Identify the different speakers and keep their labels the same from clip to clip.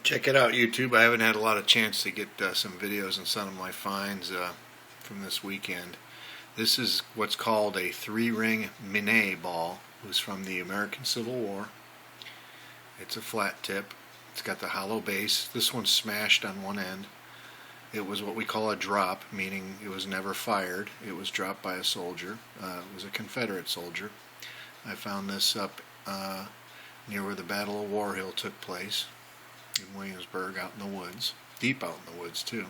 Speaker 1: Check it out, YouTube. I haven't had a lot of chance to get some videos and some of my finds from this weekend. This is what's called a 3-ring Minnie ball. It was from the American Civil War. It's a flat tip. It's got the hollow base. This one's smashed on one end. It was what we call a drop, meaning it was never fired. It was dropped by a soldier. It was a Confederate soldier. I found this up near where the Battle of War Hill took place in Williamsburg, out in the woods, deep out in the woods too.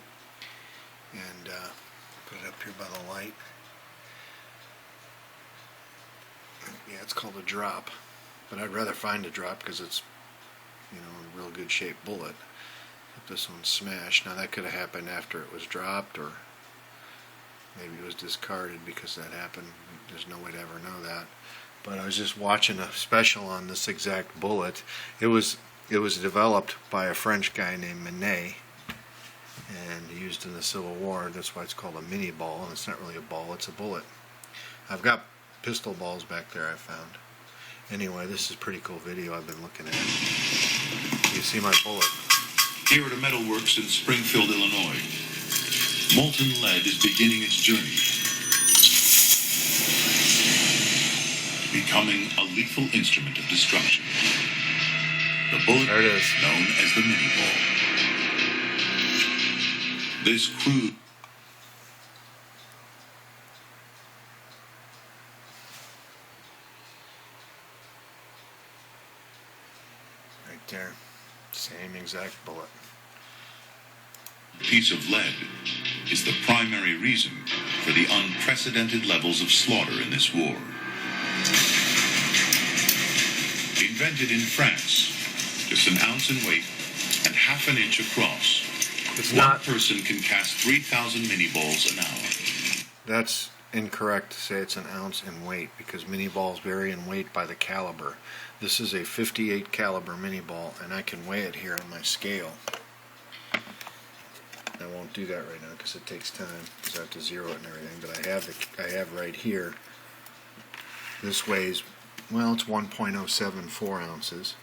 Speaker 1: And put it up here by the light. Yeah, it's called a drop, but I'd rather find a drop because it's, you know, a real good shaped bullet. But this one's smashed. Now that could have happened after it was dropped, or maybe it was discarded because that happened. There's no way to ever know that. But I was just watching a special on this exact bullet. It was developed by a French guy named Minie and used in the Civil War. That's why it's called a Minnie ball, and it's not really a ball, it's a bullet. I've got pistol balls back there I found. Anyway, this is a pretty cool video I've been looking at. You see my bullet.
Speaker 2: Here at a metalworks in Springfield, Illinois, molten lead is beginning its journey, becoming a lethal instrument of destruction. The bullet,
Speaker 1: there it is,
Speaker 2: known as the Minnie ball. This crude...
Speaker 1: right there. Same exact bullet.
Speaker 2: piece of lead is the primary reason for the unprecedented levels of slaughter in this war. Invented in France, just an ounce in weight and half an inch across, one person can cast 3,000 Minnie balls an hour.
Speaker 1: That's incorrect to say it's an ounce in weight, because Minnie balls vary in weight by the caliber. This is a 58 caliber Minnie ball, and I can weigh it here on my scale. I won't do that right now because it takes time, because I have to zero it and everything. But I have right here. This weighs, well, it's 1.074 ounces,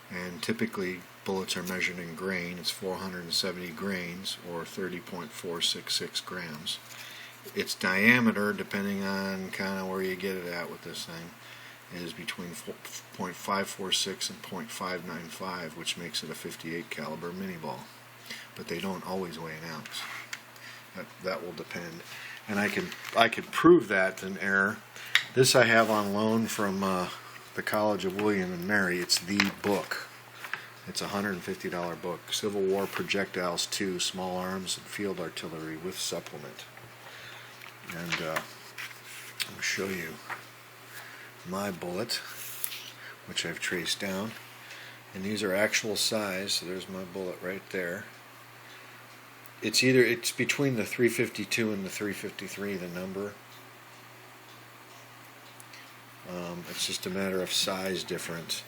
Speaker 1: and typically bullets are measured in grain. It's 470 grains, or 30.466 grams. Its diameter, depending on kind of where you get it at with this thing, is between 0.546 and 0.595, which makes it a 58 caliber Minnie ball. But they don't always weigh an ounce. That will depend. And I could prove that an error. This I have on loan from the College of William and Mary. It's the book. It's a $150 book. Civil War Projectiles 2, Small Arms and Field Artillery with supplement. And I'll show you my bullet, which I've traced down. And these are actual size, so there's my bullet right there. It's between the 352 and the 353, the number. It's just a matter of size difference,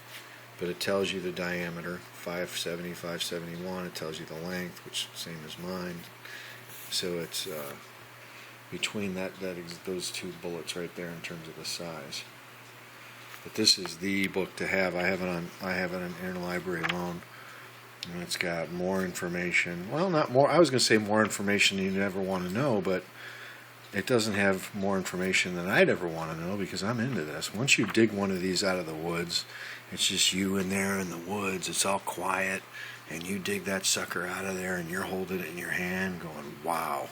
Speaker 1: but it tells you the diameter, 570, 571. It tells you the length, which is the same as mine. So it's between those two bullets right there in terms of the size. But this is the book to have. I have it on interlibrary loan, and it's got more information. Well, not more. I was going to say more information than you'd ever want to know, but it doesn't have more information than I'd ever want to know, because I'm into this. Once you dig one of these out of the woods, it's just you in there in the woods. It's all quiet, and you dig that sucker out of there, and you're holding it in your hand, going, "Wow,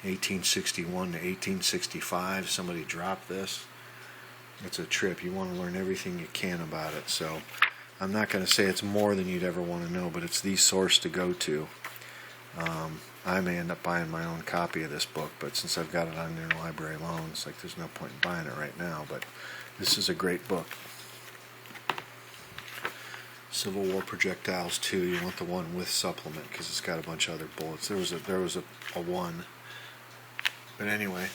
Speaker 1: 1861 to 1865, somebody dropped this." It's a trip. You want to learn everything you can about it. So I'm not going to say it's more than you'd ever want to know, but it's the source to go to. I may end up buying my own copy of this book, but since I've got it on interlibrary loan, it's like there's no point in buying it right now. But this is a great book. Civil War Projectiles 2. You want the one with supplement, because it's got a bunch of other bullets. There was a one. But anyway.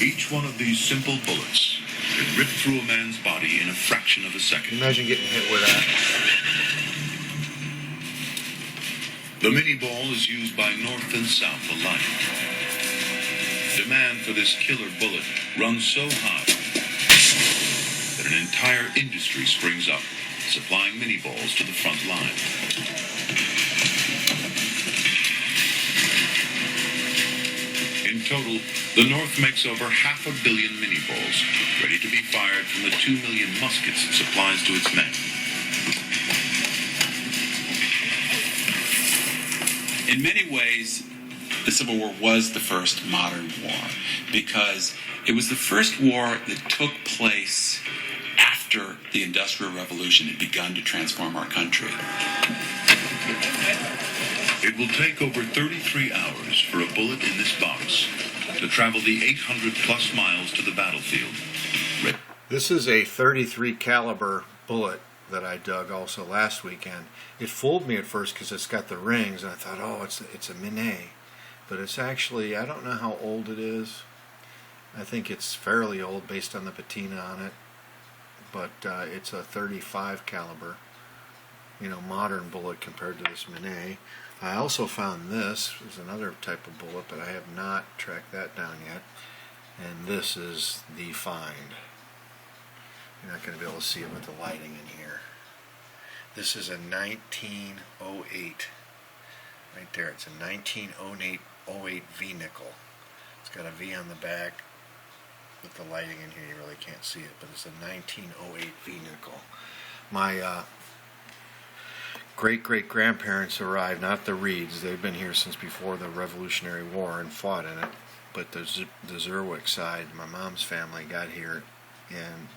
Speaker 2: Each one of these simple bullets can rip through a man's body in a fraction of a second.
Speaker 1: Imagine getting hit with that.
Speaker 2: The Minnie ball is used by North and South alike. Demand for this killer bullet runs so high that an entire industry springs up, supplying mini balls to the front line. In total, the North makes over 500 million mini balls, ready to be fired from the 2 million muskets it supplies to its men.
Speaker 3: In many ways, the Civil War was the first modern war because it was the first war that took place after the Industrial Revolution had begun to transform our country.
Speaker 2: It will take over 33 hours for a bullet in this box to travel the 800 plus miles to the battlefield.
Speaker 1: This is a 33 caliber bullet that I dug also last weekend. It fooled me at first because it's got the rings, and I thought, oh, it's a Minnie. But it's actually, I don't know how old it is. I think it's fairly old based on the patina on it. But it's a 35 caliber, modern bullet compared to this Minnie. I also found this is another type of bullet, but I have not tracked that down yet. And this is the find. You're not going to be able to see it with the lighting in here. This is a 1908. Right there, it's a 1908 V nickel. It's got a V on the back. With the lighting in here, you really can't see it, but it's a 1908 V nickel. My great-great-grandparents arrived, not the Reeds. They've been here since before the Revolutionary War and fought in it. But the Zerwick side, my mom's family, got here in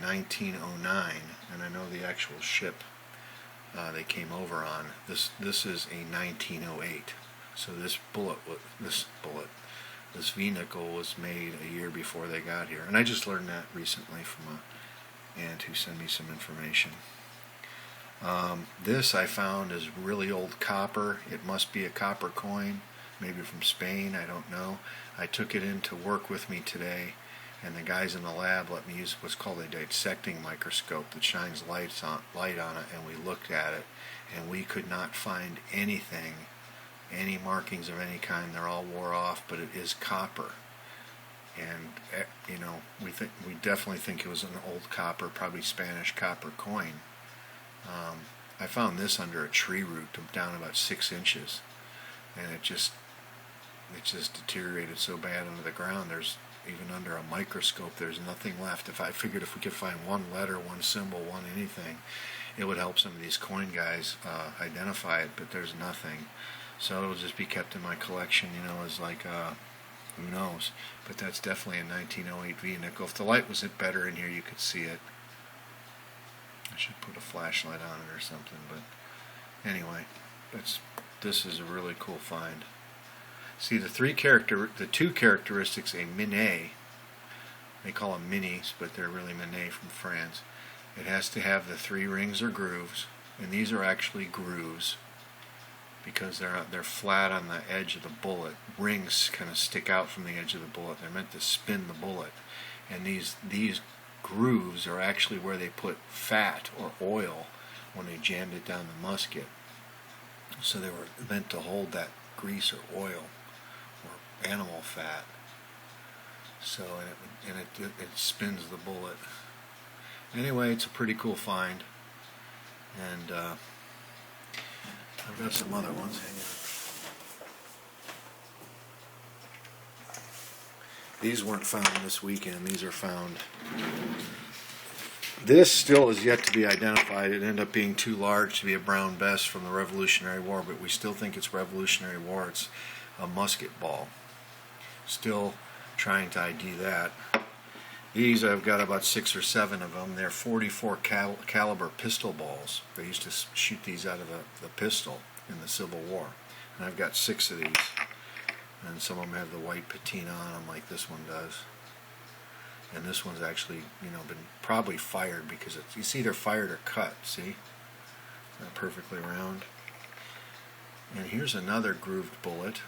Speaker 1: 1909, and I know the actual ship they came over on. This is a 1908. So this V nickel was made a year before they got here, and I just learned that recently from a aunt who sent me some information. This I found is really old copper. It must be a copper coin, maybe from Spain, I don't know. I took it in to work with me today, and the guys in the lab let me use what's called a dissecting microscope that shines light on it, and we looked at it, and we could not find anything, any markings of any kind. They're all wore off, but it is copper. And we definitely think it was an old copper, probably Spanish copper coin. I found this under a tree root down about 6 inches, and it just deteriorated so bad under the ground. There's even under a microscope, there's nothing left. I figured if we could find one letter, one symbol, one anything, it would help some of these coin guys identify it. But there's nothing, so it'll just be kept in my collection. As like who knows? But that's definitely a 1908 V nickel. If the light was better in here, you could see it. I should put a flashlight on it or something, but anyway, this is a really cool find. See, the two characteristics a Minnie, they call them minis, but they're really Minnie from France. It has to have the 3 rings or grooves, and these are actually grooves because they're flat on the edge of the bullet. Rings kind of stick out from the edge of the bullet. They're meant to spin the bullet, and these grooves are actually where they put fat or oil when they jammed it down the musket. So they were meant to hold that grease or oil or animal fat. So it spins the bullet. Anyway, it's a pretty cool find, and I've got some other ones. Hang on. These weren't found this weekend. These are found. This still is yet to be identified. It ended up being too large to be a brown bess from the Revolutionary War, but we still think it's Revolutionary War. It's a musket ball. Still trying to ID that. These, I've got about 6 or 7 of them. They're 44 caliber pistol balls. They used to shoot these out of the pistol in the Civil War. And I've got 6 of these. And some of them have the white patina on them like this one does. And this one's actually, been probably fired because it's either fired or cut, see? It's not perfectly round. And here's another grooved bullet,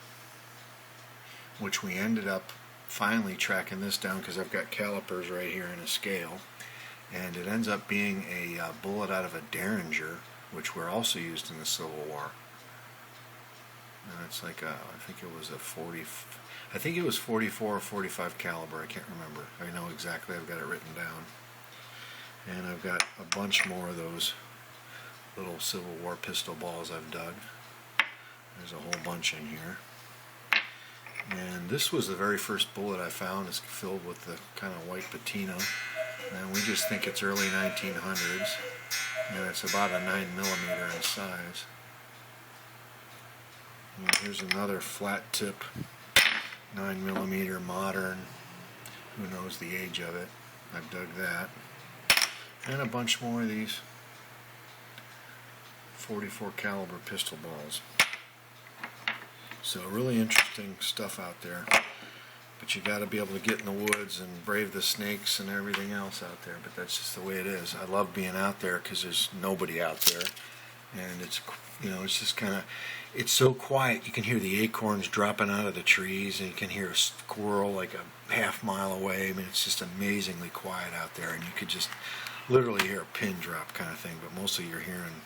Speaker 1: which we ended up finally tracking this down because I've got calipers right here and a scale. And it ends up being a bullet out of a Derringer, which were also used in the Civil War. And it's like I think it was 44 or 45 caliber. I can't remember. I know exactly. I've got it written down. And I've got a bunch more of those little Civil War pistol balls I've dug. There's a whole bunch in here. And this was the very first bullet I found. It's filled with the kind of white patina. And we just think it's early 1900s. And it's about a 9mm in size. And here's another flat tip 9mm modern. Who knows the age of it? I've dug that. And a bunch more of these 44 caliber pistol balls. So really interesting stuff out there. But you got to be able to get in the woods and brave the snakes and everything else out there. But that's just the way it is. I love being out there because there's nobody out there, and it's, you know, it's just kind of, it's so quiet. You can hear the acorns dropping out of the trees, and you can hear a squirrel like a half-mile away. I mean, it's just amazingly quiet out there, and you could just literally hear a pin drop kind of thing. But mostly you're hearing,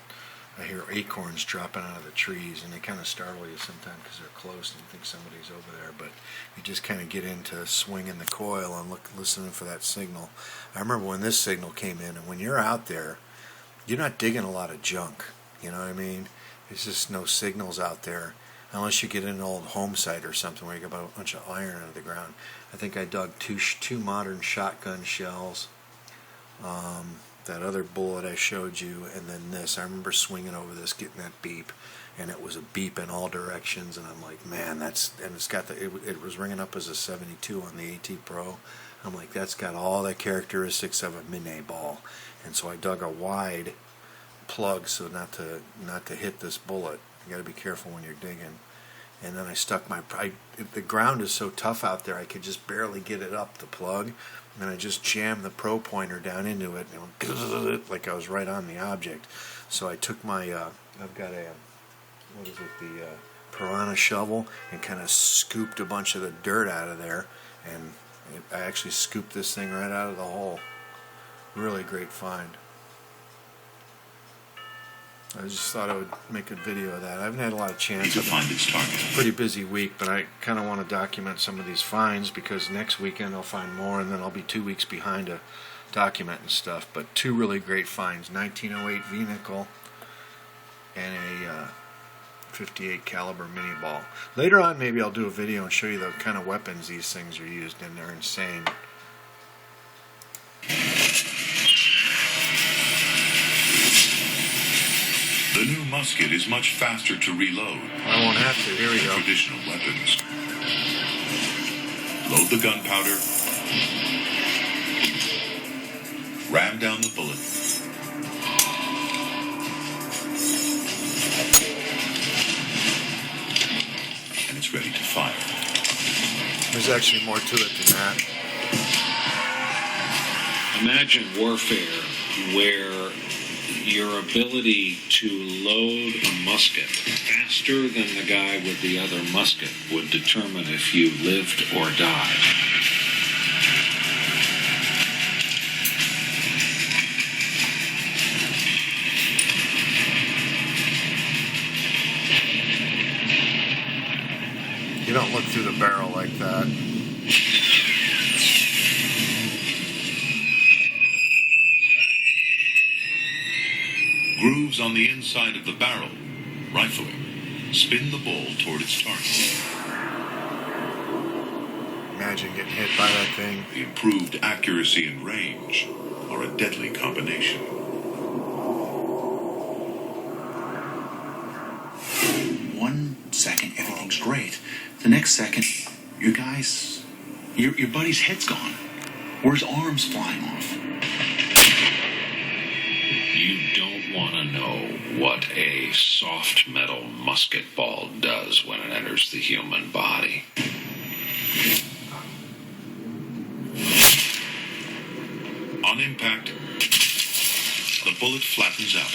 Speaker 1: I hear acorns dropping out of the trees, and they kind of startle you sometimes because they're close and you think somebody's over there. But you just kind of get into swinging the coil and listening for that signal. I remember when this signal came in, and when you're out there, you're not digging a lot of junk. You know what I mean? There's just no signals out there unless you get in an old home site or something where you got a bunch of iron out of the ground. I think I dug two modern shotgun shells. That other bullet I showed you, and then this. I remember swinging over this, getting that beep, and it was a beep in all directions, and I'm like, man, that's, and it's got the, it was ringing up as a 72 on the AT Pro. I'm like, that's got all the characteristics of a Minnie ball. And so I dug a wide plug so not to hit this bullet. You got to be careful when you're digging. And then I stuck my, the ground is so tough out there, I could just barely get it up the plug. And I just jammed the pro pointer down into it, and it went like I was right on the object. So I took my, I've got a, what is it, the piranha shovel, and kind of scooped a bunch of the dirt out of there. And I actually scooped this thing right out of the hole. Really great find. I just thought I would make a video of that. I haven't had a lot of chance.
Speaker 2: To find its target.
Speaker 1: It's a pretty busy week, but I kind of want to document some of these finds because next weekend I'll find more, and then I'll be 2 weeks behind to document and stuff. But two really great finds: 1908 V-nickel and a 58 caliber Minnie ball. Later on, maybe I'll do a video and show you the kind of weapons these things are used in. They're insane.
Speaker 2: The new musket is much faster to reload.
Speaker 1: I won't have to. Here we go.
Speaker 2: Traditional weapons. Load the gunpowder. Ram down the bullet. And it's ready to fire.
Speaker 1: There's actually more to it than that.
Speaker 4: Imagine warfare where your ability to load a musket faster than the guy with the other musket would determine if you lived or died.
Speaker 1: You don't look through the barrel like that.
Speaker 2: Grooves on the inside of the barrel. Rifling. Spin the ball toward its target.
Speaker 1: Imagine getting hit by that thing.
Speaker 2: The improved accuracy and range are a deadly combination.
Speaker 5: 1 second, everything's great. The next second, your buddy's head's gone, or his arm's flying off.
Speaker 4: You don't want to know what a soft metal musket ball does when it enters the human body.
Speaker 2: On impact, the bullet flattens out.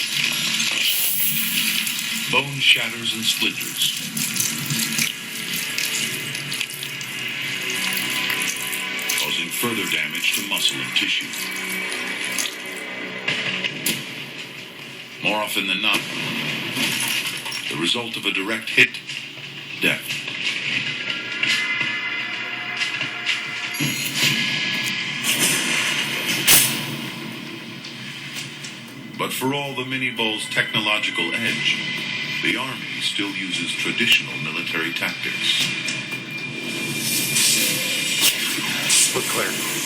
Speaker 2: Bone shatters and splinters. Causing further damage to muscle and tissue. More often than not, the result of a direct hit, death. But for all the Mini Bull's technological edge, the Army still uses traditional military tactics.
Speaker 1: Look clear.